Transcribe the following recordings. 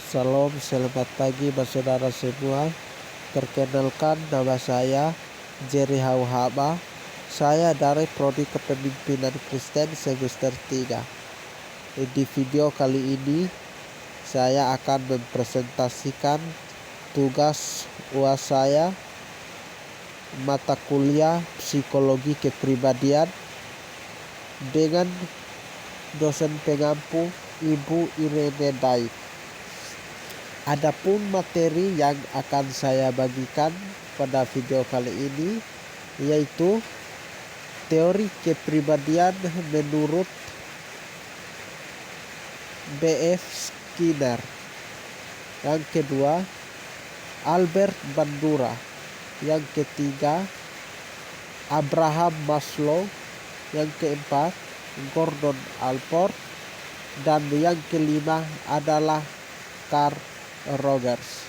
Salam, selamat pagi saudara semua. Perkenalkan, nama saya Jerry Hauhaba. Saya dari Prodi Kepemimpinan Kristen semester 3. Di video kali ini saya akan mempresentasikan tugas UAS saya, mata kuliah Psikologi Kepribadian, dengan dosen pengampu Ibu Irene Daik. Adapun materi yang akan saya bagikan pada video kali ini yaitu teori kepribadian menurut B.F. Skinner. Yang kedua, Albert Bandura. Yang ketiga, Abraham Maslow. Yang keempat, Gordon Allport. Dan yang kelima adalah Carl Rogers.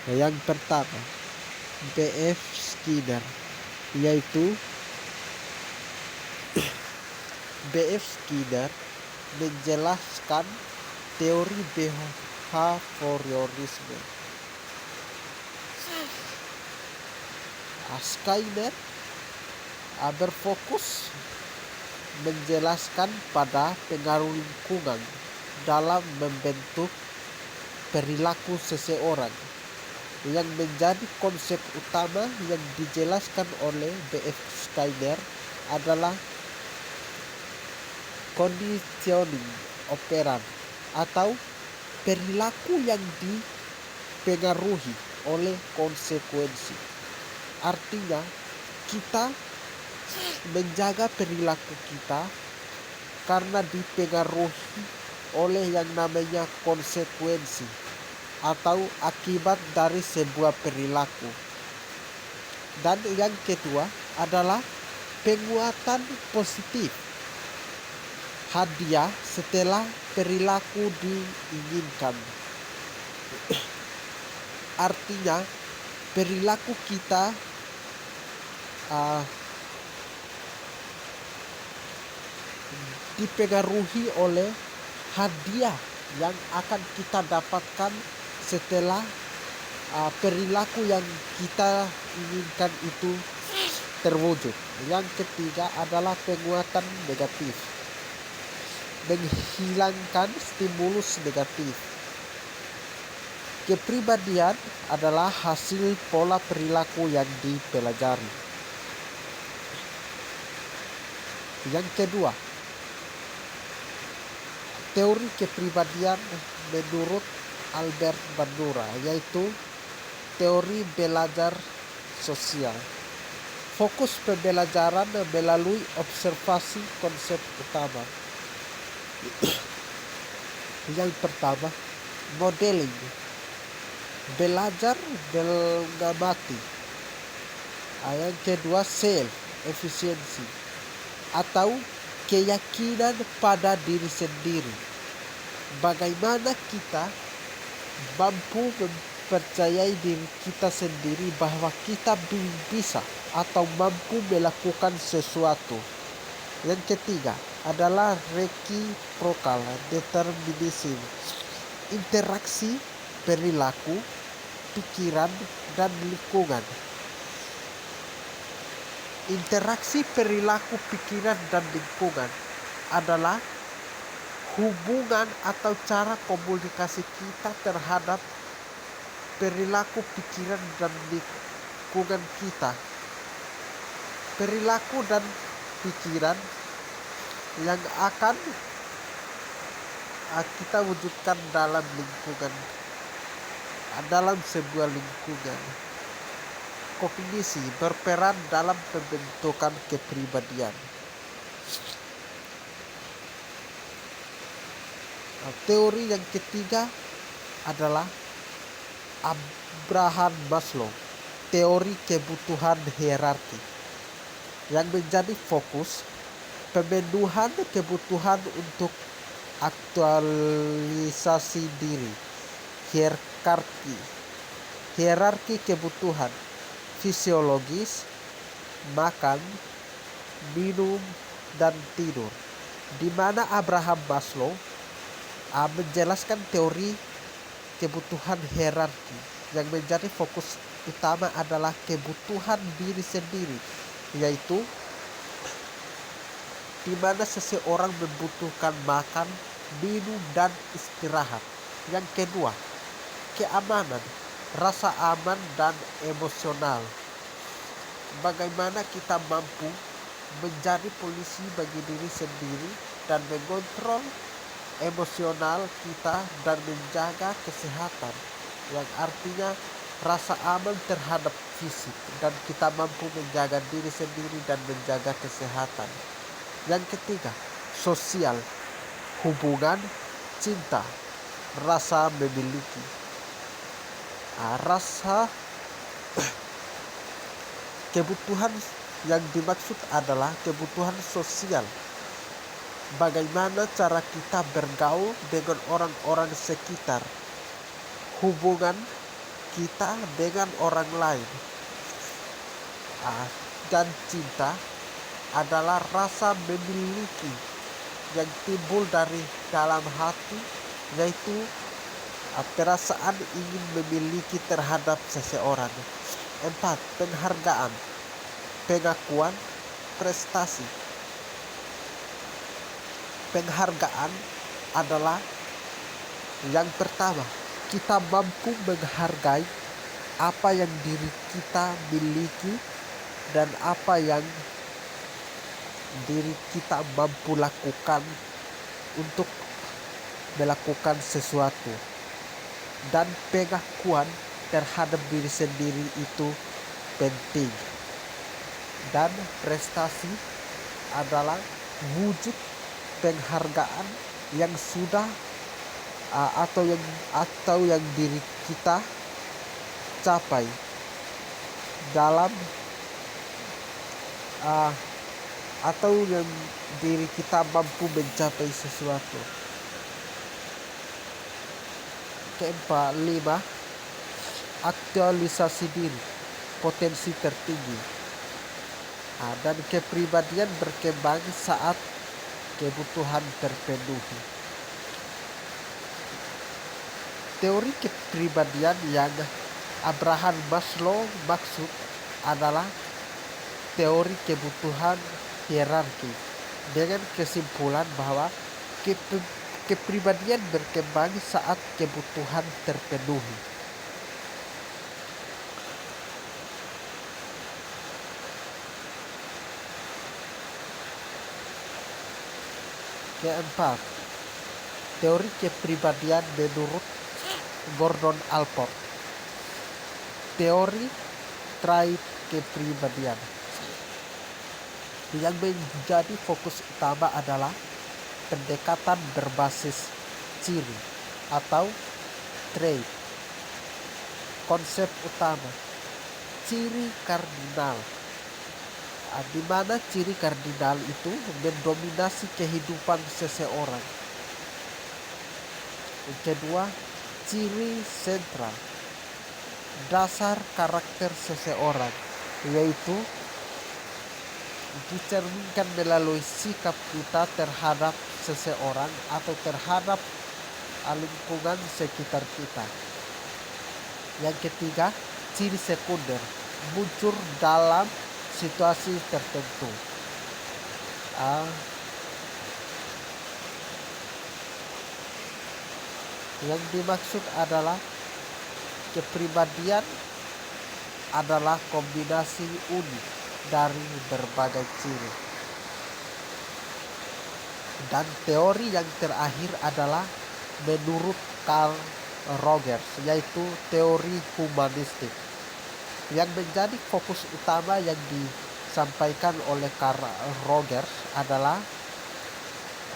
Yang pertama, B.F. Skinner, yaitu B.F. Skinner menjelaskan teori behaviorisme. Skinner berfokus menjelaskan pada pengaruh lingkungan dalam membentuk perilaku seseorang. Yang menjadi konsep utama yang dijelaskan oleh B.F. Skinner adalah conditioning operant atau perilaku yang dipengaruhi oleh konsekuensi. Artinya, kita menjaga perilaku kita karena dipengaruhi oleh yang namanya konsekuensi atau akibat dari sebuah perilaku. Dan yang kedua adalah penguatan positif, hadiah setelah perilaku diinginkan. Artinya, perilaku kita dipengaruhi oleh hadiah yang akan kita dapatkan setelah perilaku yang kita inginkan itu terwujud. Yang ketiga adalah penguatan negatif, menghilangkan stimulus negatif. Kepribadian adalah hasil pola perilaku yang dipelajari. Yang kedua, teori kepribadian menurut Albert Bandura, yaitu teori belajar sosial. Fokus pembelajaran melalui observasi konsep utama. Yang pertama, modeling, belajar mengamati. Yang kedua, self efisiensi atau keyakinan pada diri sendiri. Bagaimana kita mampu mempercayai diri kita sendiri bahwa kita bisa atau mampu melakukan sesuatu. Yang ketiga adalah reciprocal determinism, interaksi perilaku, pikiran, dan lingkungan. Interaksi perilaku, pikiran, dan lingkungan adalah hubungan atau cara komunikasi kita terhadap perilaku, pikiran, dan lingkungan kita. Perilaku dan pikiran yang akan kita wujudkan dalam lingkungan, dalam sebuah lingkungan. Kognisi berperan dalam pembentukan kepribadian. Teori yang ketiga adalah Abraham Maslow, teori kebutuhan hierarki, yang menjadi fokus pemenuhan kebutuhan untuk aktualisasi diri. Hierarki kebutuhan fisiologis, makan, minum, dan tidur, di mana Abraham Maslow menjelaskan teori kebutuhan hierarki yang menjadi fokus utama adalah kebutuhan diri sendiri, yaitu di mana seseorang membutuhkan makan, minum, dan istirahat. Yang kedua, keamanan, rasa aman dan emosional. Bagaimana kita mampu menjadi polisi bagi diri sendiri dan mengontrol emosional kita dan menjaga kesehatan, yang artinya rasa aman terhadap fisik dan kita mampu menjaga diri sendiri dan menjaga kesehatan. Yang ketiga, sosial, hubungan, cinta, rasa memiliki. Rasa kebutuhan yang dimaksud adalah kebutuhan sosial. Bagaimana cara kita bergaul dengan orang-orang sekitar, hubungan kita dengan orang lain. Dan cinta adalah rasa memiliki yang timbul dari dalam hati, yaitu perasaan ingin memiliki terhadap seseorang. 4. Penghargaan, pengakuan, prestasi. Penghargaan adalah yang pertama, kita mampu menghargai apa yang diri kita miliki dan apa yang diri kita mampu lakukan untuk melakukan sesuatu. Dan pengakuan terhadap diri sendiri itu penting. Dan prestasi adalah wujud penghargaan yang sudah atau yang diri kita capai dalam atau yang diri kita mampu mencapai sesuatu. Keempat, 5. Aktualisasi diri, potensi tertinggi. Dan kepribadian berkembang saat kebutuhan terpenuhi. Teori kepribadian yang Abraham Maslow maksud adalah teori kebutuhan hierarki, dengan kesimpulan bahwa kepribadian berkembang saat kebutuhan terpenuhi. Keempat, teori kepribadian menurut Gordon Allport. Teori trait kepribadian yang menjadi fokus utama adalah pendekatan berbasis ciri atau trait. Konsep utama, ciri kardinal, di mana ciri kardinal itu mendominasi kehidupan seseorang. Yang kedua, ciri sentral, dasar karakter seseorang, yaitu dicerminkan melalui sikap kita terhadap seseorang atau terhadap lingkungan sekitar kita. Yang ketiga, ciri sekunder, muncul dalam situasi tertentu. Yang dimaksud adalah kepribadian adalah kombinasi unik dari berbagai ciri. Dan teori yang terakhir adalah menurut Carl Rogers, yaitu teori humanistik, yang menjadi fokus utama yang disampaikan oleh Carl Rogers adalah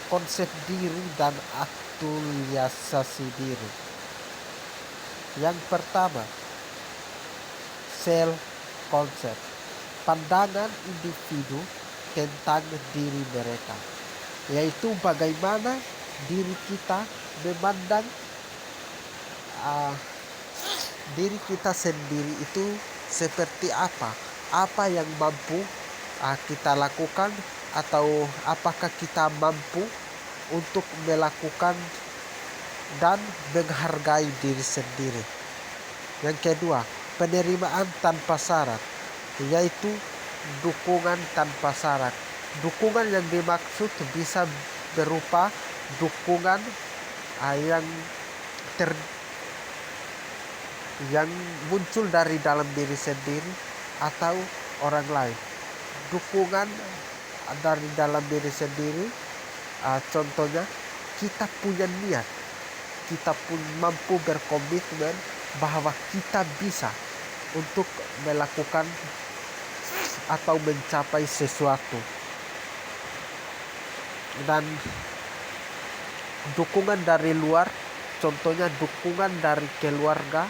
konsep diri dan aktualisasi diri. Yang pertama, self concept, pandangan individu tentang diri mereka, yaitu bagaimana diri kita memandang diri kita sendiri itu seperti apa yang mampu kita lakukan, atau apakah kita mampu untuk melakukan dan menghargai diri sendiri. Yang kedua, penerimaan tanpa syarat, yaitu dukungan tanpa syarat. Dukungan yang dimaksud bisa berupa dukungan yang muncul dari dalam diri sendiri atau orang lain. Dukungan dari dalam diri sendiri, contohnya kita punya niat, kita pun mampu berkomitmen bahwa kita bisa untuk melakukan atau mencapai sesuatu. Dan dukungan dari luar, contohnya dukungan dari keluarga,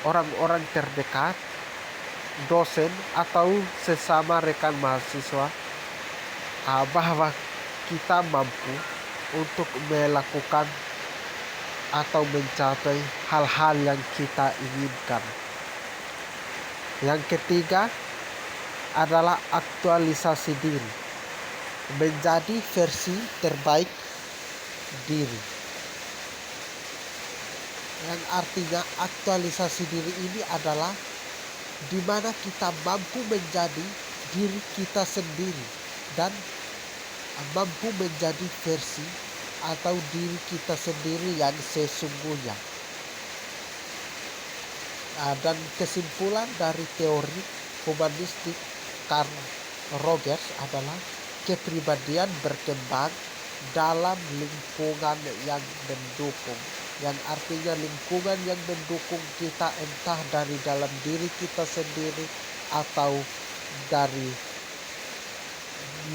orang-orang terdekat, dosen atau sesama rekan mahasiswa, bahwa kita mampu untuk melakukan atau mencapai hal-hal yang kita inginkan. Yang ketiga adalah aktualisasi diri, menjadi versi terbaik diri. Yang artinya aktualisasi diri ini adalah di mana kita mampu menjadi diri kita sendiri dan mampu menjadi versi atau diri kita sendiri yang sesungguhnya. Dan kesimpulan dari teori humanistik Carl Rogers adalah kepribadian berkembang dalam lingkungan yang mendukung. Yang artinya lingkungan yang mendukung kita entah dari dalam diri kita sendiri atau dari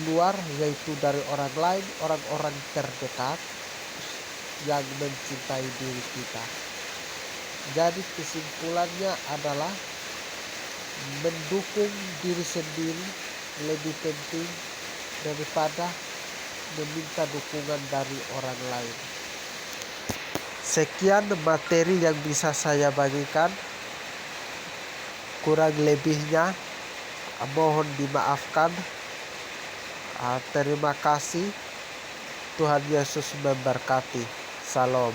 luar, yaitu dari orang lain, orang-orang terdekat yang mencintai diri kita. Jadi kesimpulannya adalah mendukung diri sendiri lebih penting daripada meminta dukungan dari orang lain. Sekian materi yang bisa saya bagikan. Kurang lebihnya mohon dimaafkan. Terima kasih. Tuhan Yesus memberkati. Salam.